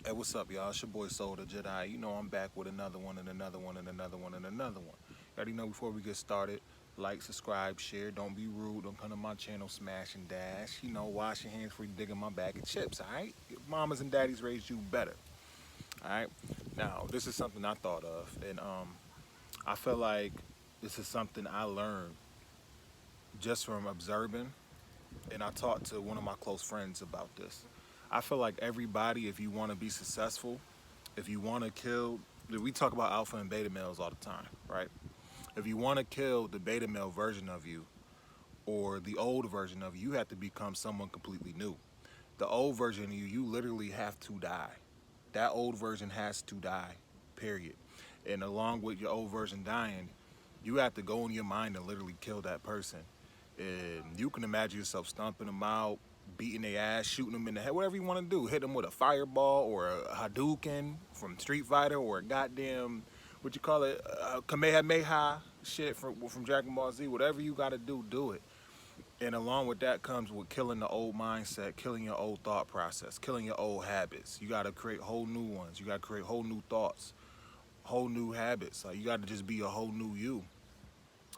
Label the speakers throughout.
Speaker 1: Hey, what's up, y'all? It's your boy Soul the Jedi. You know I'm back with another one and another one and another one and another one. You already know before we get started, like, subscribe, share. Don't be rude. Don't come to my channel, smash and dash. You know, wash your hands before you dig in my bag of chips, all right? Your mamas and daddies raised you better, all right? Now, this is something I thought of, and I feel like this is something I learned just from observing, and I talked to one of my close friends about this. I feel like everybody, if you want to be successful, if you want to kill, we talk about alpha and beta males all the time, right? If you want to kill the beta male version of you or the old version of you, you have to become someone completely new. The old version of you, you literally have to die. That old version has to die, period. And along with your old version dying, you have to go in your mind and literally kill that person. And you can imagine yourself stomping them out, beating their ass, shooting them in the head, whatever you want to do. Hit them with a fireball or a Hadouken from Street Fighter or a goddamn, what you call it, Kamehameha shit from Dragon Ball Z. Whatever you got to do, do it. And along with that comes with killing the old mindset, killing your old thought process, killing your old habits. You got to create whole new ones. You got to create whole new thoughts, whole new habits. Like you got to just be a whole new you.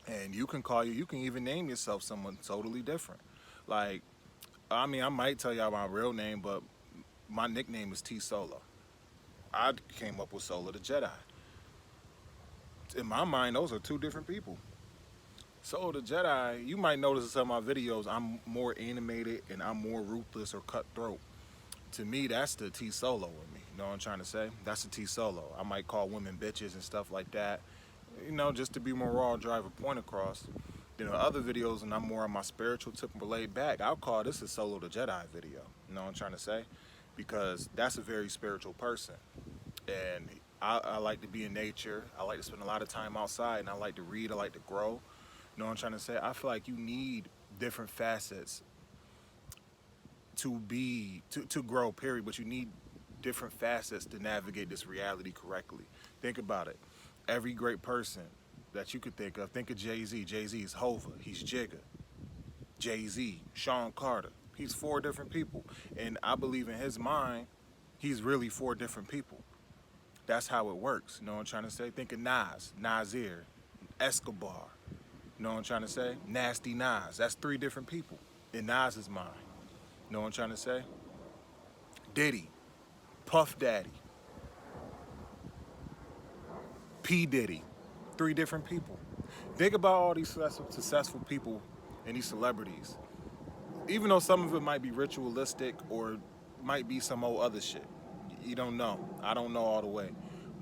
Speaker 1: And you can even name yourself someone totally different. Like, I mean, I might tell y'all my real name, but my nickname is T Solo. I came up with Solo the Jedi. In my mind, those are two different people. Solo the Jedi, you might notice in some of my videos, I'm more animated and I'm more ruthless or cutthroat. To me, that's the T Solo in me. You know what I'm trying to say? That's the T Solo. I might call women bitches and stuff like that, you know, just to be more raw, drive a point across. Then in other videos, and I'm more on my spiritual tip and laid back, I'll call this a Solo the Jedi video. You know what I'm trying to say? Because that's a very spiritual person. And I like to be in nature. I like to spend a lot of time outside, and I like to read. I like to grow. You know what I'm trying to say? I feel like you need different facets to grow, period. But you need different facets to navigate this reality correctly. Think about it. Every great person that you could think of Jay-Z. Jay-Z is Hova. He's Jigga. Jay-Z, Sean Carter. He's four different people. And I believe in his mind, he's really four different people. That's how it works. You know what I'm trying to say? Think of Nas, Nasir, Escobar. You know what I'm trying to say? Nasty Nas. That's three different people in Nas's mind. You know what I'm trying to say? Diddy, Puff Daddy, P. Diddy. Three different people. Think about all these successful people and these celebrities. Even though some of it might be ritualistic or might be some old other shit. You don't know. I don't know all the way.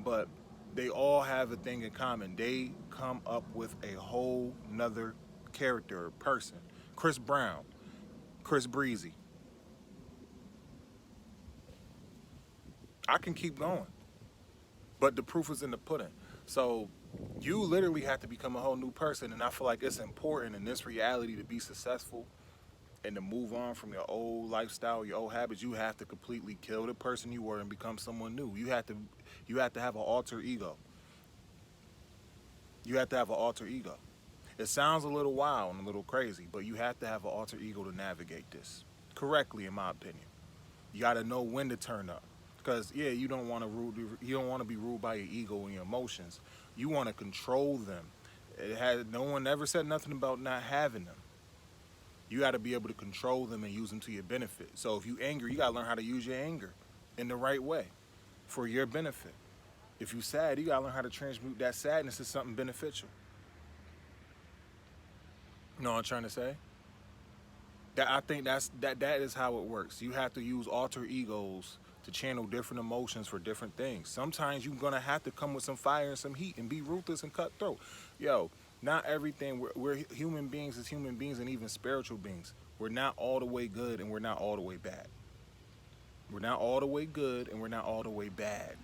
Speaker 1: But they all have a thing in common. They come up with a whole nother character or person. Chris Brown, Chris Breezy. I can keep going. But the proof is in the pudding. So you literally have to become a whole new person. And I feel like it's important in this reality to be successful and to move on from your old lifestyle, your old habits. You have to completely kill the person you were and become someone new. You have to have an alter ego. You have to have an alter ego. It sounds a little wild and a little crazy, but you have to have an alter ego to navigate this correctly, in my opinion. You got to know when to turn up, because yeah, you don't want to be ruled by your ego and your emotions. You want to control them. No one ever said nothing about not having them. You got to be able to control them and use them to your benefit. So if you angry, you got to learn how to use your anger in the right way for your benefit. If you sad, you got to learn how to transmute that sadness to something beneficial. You know what I'm trying to say? I think that is how it works. You have to use alter egos to channel different emotions for different things. Sometimes you're gonna have to come with some fire and some heat and be ruthless and cutthroat. Yo, not everything. We're human beings as human beings and even spiritual beings. We're not all the way good and we're not all the way bad. We're not all the way good and we're not all the way bad.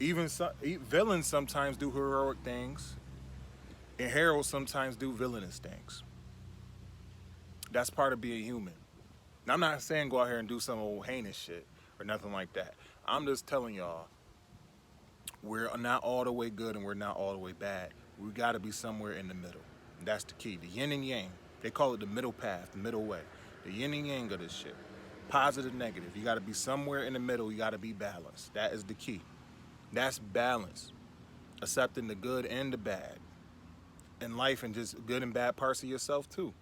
Speaker 1: Villains sometimes do heroic things, and heroes sometimes do villainous things. That's part of being human. Now, I'm not saying go out here and do some old heinous shit or nothing like that. I'm just telling y'all, we're not all the way good and we're not all the way bad. We got to be somewhere in the middle. That's the key. The yin and yang. They call it the middle path, the middle way. The yin and yang of this shit. Positive, negative. You got to be somewhere in the middle. You got to be balanced. That is the key. That's balance. Accepting the good and the bad in life, and just good and bad parts of yourself too.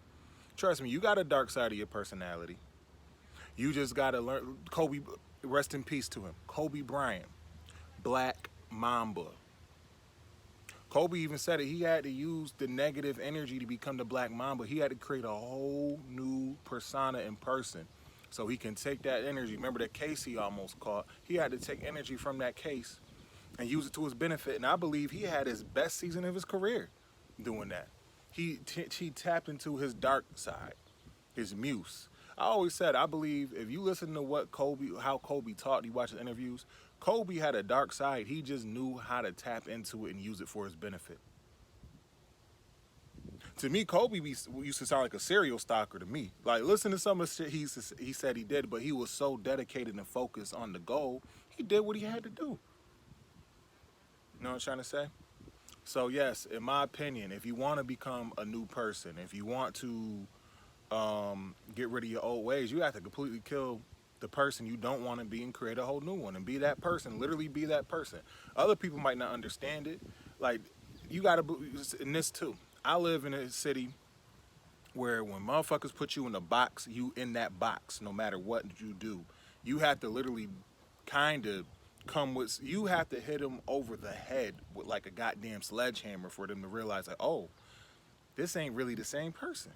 Speaker 1: Trust me, you got a dark side of your personality. You just got to learn. Kobe, rest in peace to him. Kobe Bryant, Black Mamba. Kobe even said it. He had to use the negative energy to become the Black Mamba. He had to create a whole new persona in person so he can take that energy. Remember that case he almost caught? He had to take energy from that case and use it to his benefit. And I believe he had his best season of his career doing that. He tapped into his dark side, his muse. I always said, I believe if you listen to how Kobe taught, you watch his interviews, Kobe had a dark side. He just knew how to tap into it and use it for his benefit. To me, Kobe used to sound like a serial stalker to me. Like, listen to some of the shit he said he did, but he was so dedicated and focused on the goal, he did what he had to do. You know what I'm trying to say? So yes, in my opinion, if you want to become a new person, if you want to get rid of your old ways, you have to completely kill the person you don't want to be and create a whole new one and be that person. Literally be that person. Other people might not understand it. Like, you got to, in this too. I live in a city where when motherfuckers put you in a box, you in that box no matter what you do. You have to literally kind of you have to hit them over the head with like a goddamn sledgehammer for them to realize like, oh, this ain't really the same person.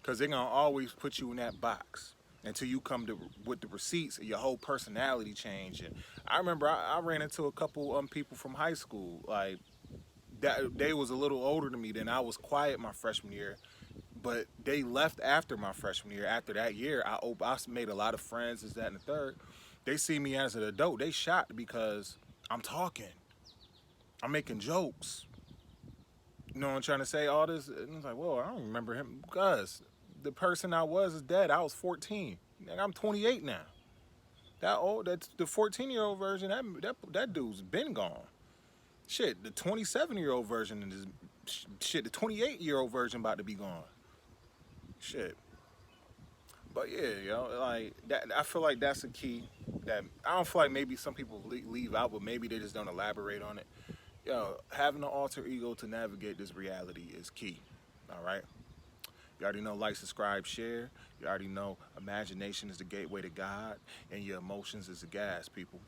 Speaker 1: Because they're going to always put you in that box until you come to with the receipts and your whole personality change. And I remember I ran into a couple people from high school. Like, that they was a little older than me. Then I was quiet my freshman year. But they left after my freshman year. After that year, I made a lot of friends, this, that, and the third. They see me as an adult. They shocked because I'm talking. I'm making jokes. You know what I'm trying to say? All this. And I was like, whoa, I don't remember him. Because the person I was is dead. I was 14. And I'm 28 now. That's the 14-year-old version. That dude's been gone. Shit, the 27-year-old version is shit. The 28-year-old version about to be gone. Shit. But yeah, like that. I feel like that's a key that I don't feel like maybe some people leave out, but maybe they just don't elaborate on it. Having an alter ego to navigate this reality is key. All right. You already know, like, subscribe, share. You already know imagination is the gateway to God, and your emotions is the gas, people.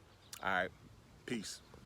Speaker 1: All right. Peace.